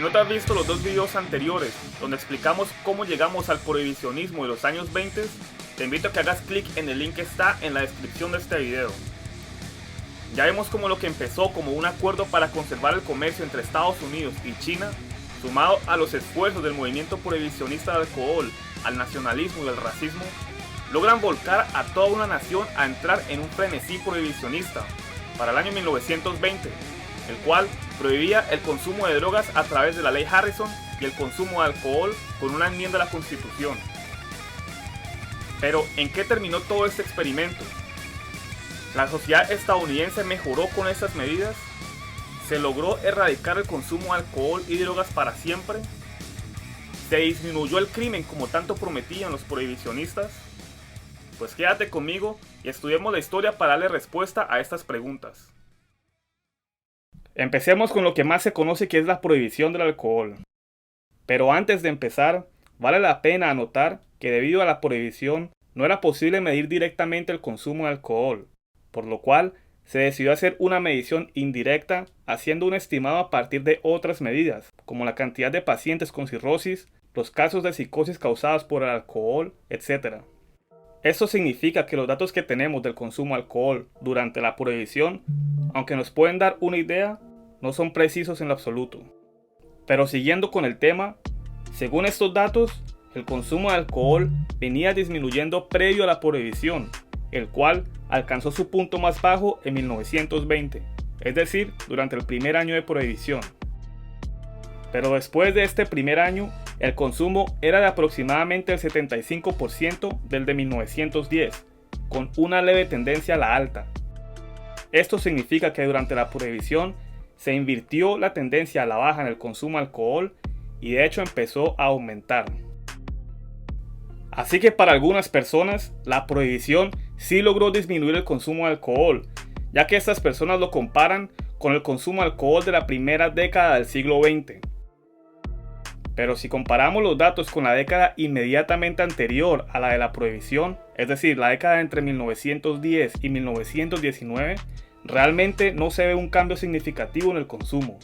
no te has visto los dos videos anteriores, donde explicamos cómo llegamos al prohibicionismo de los años 20, te invito a que hagas clic en el link que está en la descripción de este video. Ya vemos cómo lo que empezó como un acuerdo para conservar el comercio entre Estados Unidos y China, sumado a los esfuerzos del movimiento prohibicionista del alcohol, al nacionalismo y al racismo, logran volcar a toda una nación a entrar en un frenesí prohibicionista para el año 1920, el cual prohibía el consumo de drogas a través de la ley Harrison y el consumo de alcohol con una enmienda a la Constitución. Pero, ¿en qué terminó todo este experimento? ¿La sociedad estadounidense mejoró con estas medidas? ¿Se logró erradicar el consumo de alcohol y drogas para siempre? ¿Se disminuyó el crimen como tanto prometían los prohibicionistas? Pues quédate conmigo y estudiemos la historia para darle respuesta a estas preguntas. Empecemos con lo que más se conoce, que es la prohibición del alcohol. Pero antes de empezar, vale la pena anotar que debido a la prohibición no era posible medir directamente el consumo de alcohol, por lo cual se decidió hacer una medición indirecta, haciendo un estimado a partir de otras medidas, como la cantidad de pacientes con cirrosis, los casos de psicosis causadas por el alcohol, etc. Esto significa que los datos que tenemos del consumo de alcohol durante la prohibición, aunque nos pueden dar una idea, no son precisos en lo absoluto. Pero siguiendo con el tema, según estos datos, el consumo de alcohol venía disminuyendo previo a la prohibición, el cual alcanzó su punto más bajo en 1920, es decir, durante el primer año de prohibición. Pero después de este primer año, el consumo era de aproximadamente el 75% del de 1910, con una leve tendencia a la alta. Esto significa que durante la prohibición se invirtió la tendencia a la baja en el consumo de alcohol y de hecho empezó a aumentar. Así que para algunas personas, la prohibición sí logró disminuir el consumo de alcohol, ya que estas personas lo comparan con el consumo de alcohol de la primera década del siglo XX. Pero si comparamos los datos con la década inmediatamente anterior a la de la prohibición, es decir, la década entre 1910 y 1919, realmente no se ve un cambio significativo en el consumo.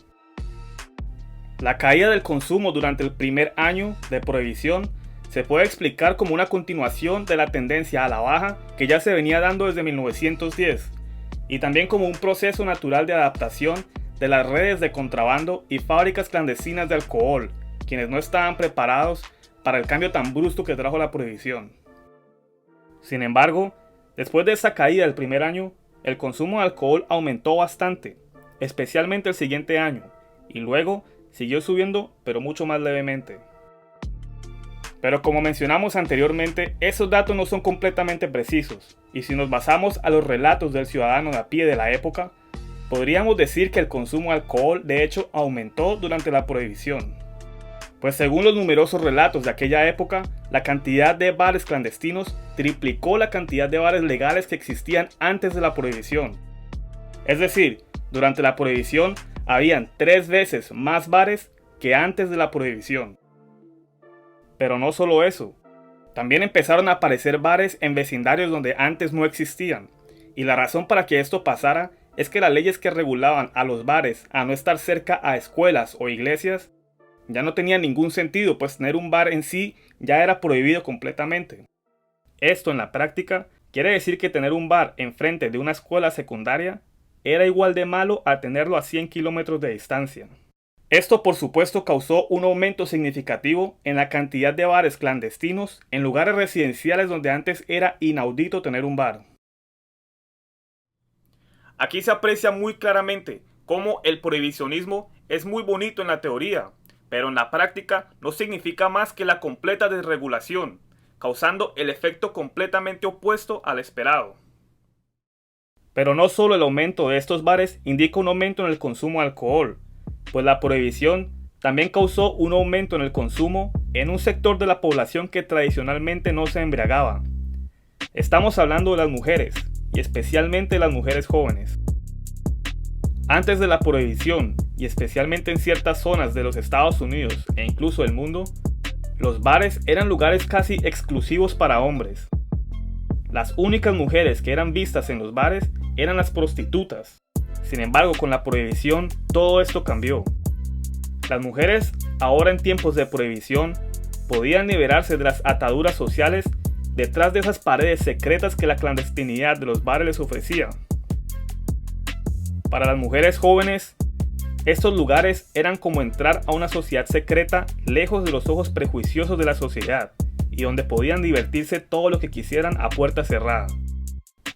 La caída del consumo durante el primer año de prohibición se puede explicar como una continuación de la tendencia a la baja que ya se venía dando desde 1910, y también como un proceso natural de adaptación de las redes de contrabando y fábricas clandestinas de alcohol, quienes no estaban preparados para el cambio tan brusco que trajo la prohibición. Sin embargo, después de esa caída del primer año, el consumo de alcohol aumentó bastante, especialmente el siguiente año, y luego siguió subiendo, pero mucho más levemente. Pero como mencionamos anteriormente, esos datos no son completamente precisos, y si nos basamos a los relatos del ciudadano de a pie de la época, podríamos decir que el consumo de alcohol de hecho aumentó durante la prohibición. Pues según los numerosos relatos de aquella época, la cantidad de bares clandestinos triplicó la cantidad de bares legales que existían antes de la prohibición. Es decir, durante la prohibición habían 3 veces más bares que antes de la prohibición. Pero no solo eso, también empezaron a aparecer bares en vecindarios donde antes no existían, y la razón para que esto pasara es que las leyes que regulaban a los bares a no estar cerca a escuelas o iglesias ya no tenía ningún sentido, pues tener un bar en sí ya era prohibido completamente. Esto en la práctica quiere decir que tener un bar enfrente de una escuela secundaria era igual de malo a tenerlo a 100 kilómetros de distancia. Esto por supuesto causó un aumento significativo en la cantidad de bares clandestinos en lugares residenciales donde antes era inaudito tener un bar. Aquí se aprecia muy claramente cómo el prohibicionismo es muy bonito en la teoría, pero en la práctica no significa más que la completa desregulación, causando el efecto completamente opuesto al esperado. Pero no solo el aumento de estos bares indica un aumento en el consumo de alcohol, pues la prohibición también causó un aumento en el consumo en un sector de la población que tradicionalmente no se embriagaba. Estamos hablando de las mujeres, y especialmente las mujeres jóvenes. Antes de la prohibición, y especialmente en ciertas zonas de los Estados Unidos e incluso el mundo, los bares eran lugares casi exclusivos para hombres. Las únicas mujeres que eran vistas en los bares eran las prostitutas. Sin embargo, con la prohibición, todo esto cambió. Las mujeres, ahora en tiempos de prohibición, podían liberarse de las ataduras sociales detrás de esas paredes secretas que la clandestinidad de los bares les ofrecía. Para las mujeres jóvenes, estos lugares eran como entrar a una sociedad secreta lejos de los ojos prejuiciosos de la sociedad y donde podían divertirse todo lo que quisieran a puerta cerrada.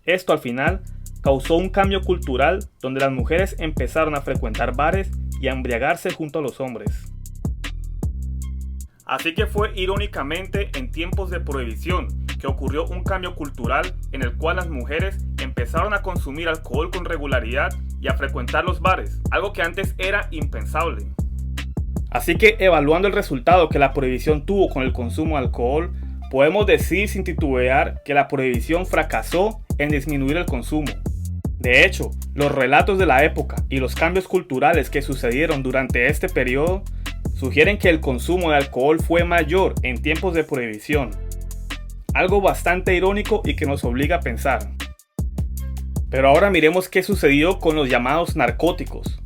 Esto al final causó un cambio cultural donde las mujeres empezaron a frecuentar bares y a embriagarse junto a los hombres. Así que fue irónicamente en tiempos de prohibición que ocurrió un cambio cultural en el cual las mujeres empezaron a consumir alcohol con regularidad y a frecuentar los bares, algo que antes era impensable. Así que evaluando el resultado que la prohibición tuvo con el consumo de alcohol, podemos decir sin titubear que la prohibición fracasó en disminuir el consumo. De hecho, los relatos de la época y los cambios culturales que sucedieron durante este periodo sugieren que el consumo de alcohol fue mayor en tiempos de prohibición. Algo bastante irónico y que nos obliga a pensar. Pero ahora miremos qué sucedió con los llamados narcóticos.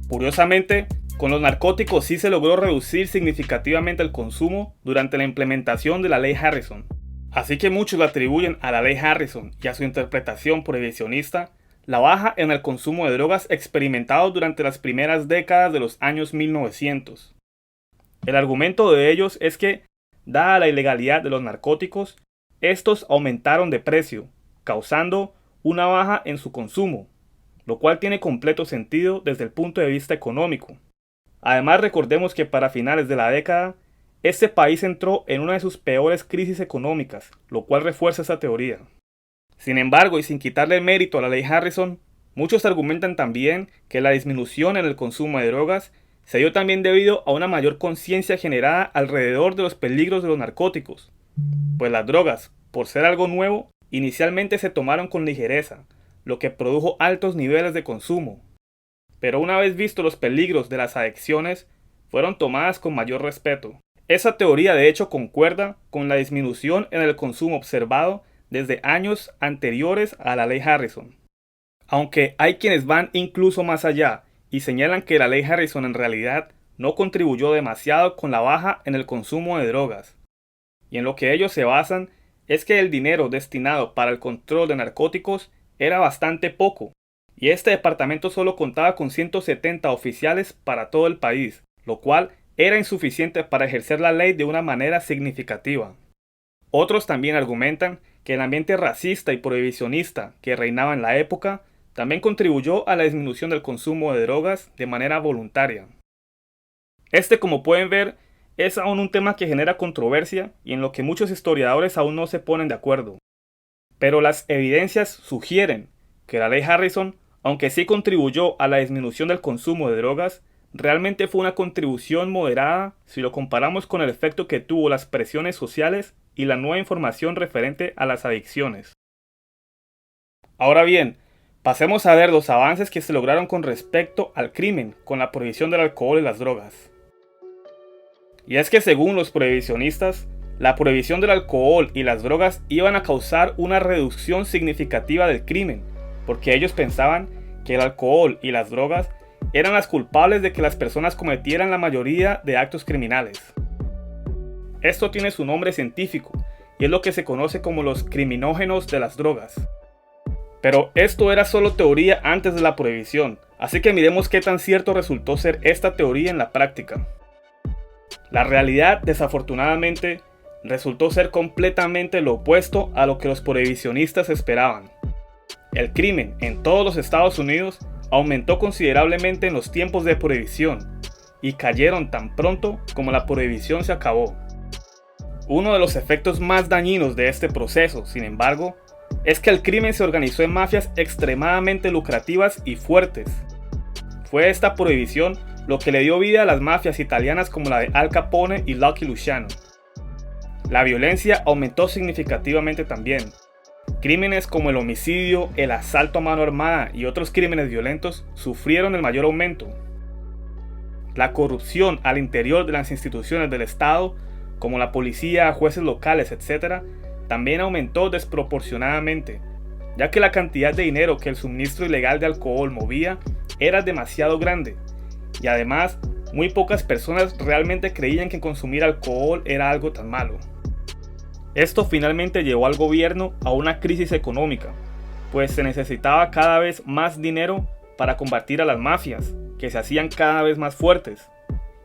Curiosamente, con los narcóticos sí se logró reducir significativamente el consumo durante la implementación de la Ley Harrison. Así que muchos le atribuyen a la Ley Harrison y a su interpretación prohibicionista la baja en el consumo de drogas experimentado durante las primeras décadas de los años 1900. El argumento de ellos es que, dada la ilegalidad de los narcóticos, estos aumentaron de precio, causando una baja en su consumo, lo cual tiene completo sentido desde el punto de vista económico. Además, recordemos que para finales de la década, este país entró en una de sus peores crisis económicas, lo cual refuerza esa teoría. Sin embargo, y sin quitarle mérito a la Ley Harrison, muchos argumentan también que la disminución en el consumo de drogas se dio también debido a una mayor conciencia generada alrededor de los peligros de los narcóticos, pues las drogas, por ser algo nuevo, inicialmente se tomaron con ligereza, lo que produjo altos niveles de consumo. Pero una vez visto los peligros de las adicciones, fueron tomadas con mayor respeto. Esa teoría de hecho concuerda con la disminución en el consumo observado desde años anteriores a la Ley Harrison. Aunque hay quienes van incluso más allá y señalan que la Ley Harrison en realidad no contribuyó demasiado con la baja en el consumo de drogas. Y en lo que ellos se basan es que el dinero destinado para el control de narcóticos era bastante poco, y este departamento solo contaba con 170 oficiales para todo el país, lo cual era insuficiente para ejercer la ley de una manera significativa. Otros también argumentan que el ambiente racista y prohibicionista que reinaba en la época también contribuyó a la disminución del consumo de drogas de manera voluntaria. Como pueden ver, es aún un tema que genera controversia y en lo que muchos historiadores aún no se ponen de acuerdo. Pero las evidencias sugieren que la Ley Harrison, aunque sí contribuyó a la disminución del consumo de drogas, realmente fue una contribución moderada si lo comparamos con el efecto que tuvo las presiones sociales y la nueva información referente a las adicciones. Ahora bien, pasemos a ver los avances que se lograron con respecto al crimen con la prohibición del alcohol y las drogas. Y es que según los prohibicionistas, la prohibición del alcohol y las drogas iban a causar una reducción significativa del crimen, porque ellos pensaban que el alcohol y las drogas eran las culpables de que las personas cometieran la mayoría de actos criminales. Esto tiene su nombre científico y es lo que se conoce como los criminógenos de las drogas. Pero esto era solo teoría antes de la prohibición, así que miremos qué tan cierto resultó ser esta teoría en la práctica. La realidad, desafortunadamente, resultó ser completamente lo opuesto a lo que los prohibicionistas esperaban. El crimen en todos los Estados Unidos aumentó considerablemente en los tiempos de prohibición y cayeron tan pronto como la prohibición se acabó. Uno de los efectos más dañinos de este proceso, sin embargo, es que el crimen se organizó en mafias extremadamente lucrativas y fuertes. Fue esta prohibición lo que le dio vida a las mafias italianas como la de Al Capone y Lucky Luciano. La violencia aumentó significativamente también. Crímenes como el homicidio, el asalto a mano armada y otros crímenes violentos sufrieron el mayor aumento. La corrupción al interior de las instituciones del Estado, como la policía, jueces locales, etc., también aumentó desproporcionadamente, ya que la cantidad de dinero que el suministro ilegal de alcohol movía era demasiado grande, y además muy pocas personas realmente creían que consumir alcohol era algo tan malo. Esto finalmente llevó al gobierno a una crisis económica, pues se necesitaba cada vez más dinero para combatir a las mafias, que se hacían cada vez más fuertes.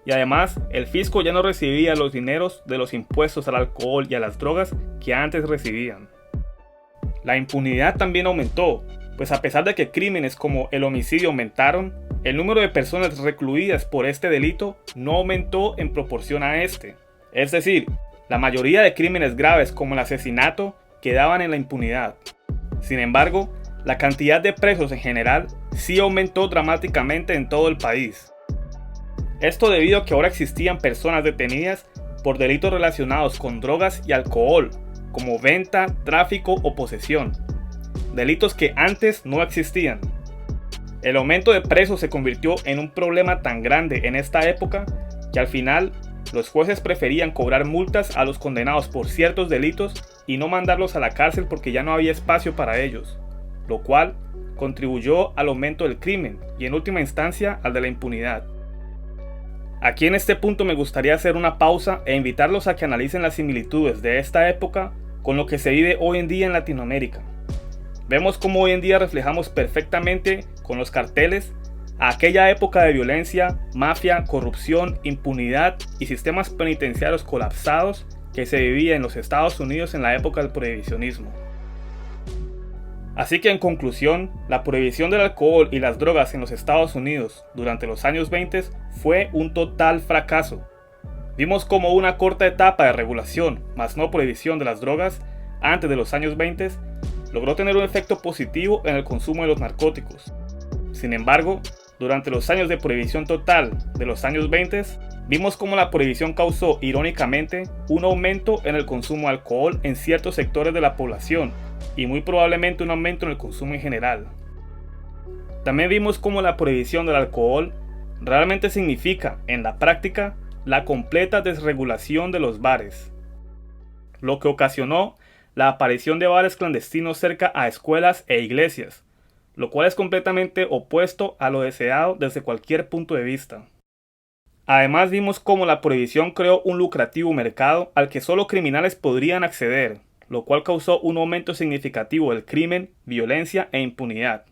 Y además, el fisco ya no recibía los dineros de los impuestos al alcohol y a las drogas que antes recibían. La impunidad también aumentó, pues a pesar de que crímenes como el homicidio aumentaron, el número de personas recluidas por este delito no aumentó en proporción a este. Es decir, la mayoría de crímenes graves como el asesinato quedaban en la impunidad. Sin embargo, la cantidad de presos en general sí aumentó dramáticamente en todo el país. Esto debido a que ahora existían personas detenidas por delitos relacionados con drogas y alcohol, como venta, tráfico o posesión, delitos que antes no existían. El aumento de presos se convirtió en un problema tan grande en esta época que al final los jueces preferían cobrar multas a los condenados por ciertos delitos y no mandarlos a la cárcel porque ya no había espacio para ellos, lo cual contribuyó al aumento del crimen y en última instancia al de la impunidad. Aquí en este punto me gustaría hacer una pausa e invitarlos a que analicen las similitudes de esta época con lo que se vive hoy en día en Latinoamérica. Vemos cómo hoy en día reflejamos perfectamente con los carteles a aquella época de violencia, mafia, corrupción, impunidad y sistemas penitenciarios colapsados que se vivía en los Estados Unidos en la época del prohibicionismo. Así que en conclusión, la prohibición del alcohol y las drogas en los Estados Unidos durante los años 20 fue un total fracaso. Vimos como una corta etapa de regulación, más no prohibición de las drogas, antes de los años 20, logró tener un efecto positivo en el consumo de los narcóticos. Sin embargo, durante los años de prohibición total de los años 20, vimos cómo la prohibición causó, irónicamente, un aumento en el consumo de alcohol en ciertos sectores de la población, y muy probablemente un aumento en el consumo en general. También vimos cómo la prohibición del alcohol realmente significa, en la práctica, la completa desregulación de los bares, lo que ocasionó la aparición de bares clandestinos cerca a escuelas e iglesias, lo cual es completamente opuesto a lo deseado desde cualquier punto de vista. Además vimos cómo la prohibición creó un lucrativo mercado al que solo criminales podrían acceder, lo cual causó un aumento significativo del crimen, violencia e impunidad.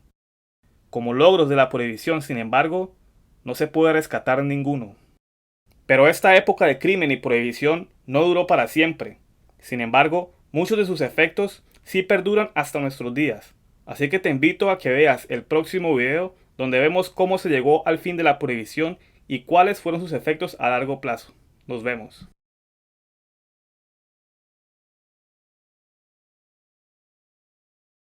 Como logros de la prohibición, sin embargo, no se puede rescatar ninguno. Pero esta época de crimen y prohibición no duró para siempre. Sin embargo, muchos de sus efectos sí perduran hasta nuestros días. Así que te invito a que veas el próximo video donde vemos cómo se llegó al fin de la prohibición y cuáles fueron sus efectos a largo plazo. Nos vemos.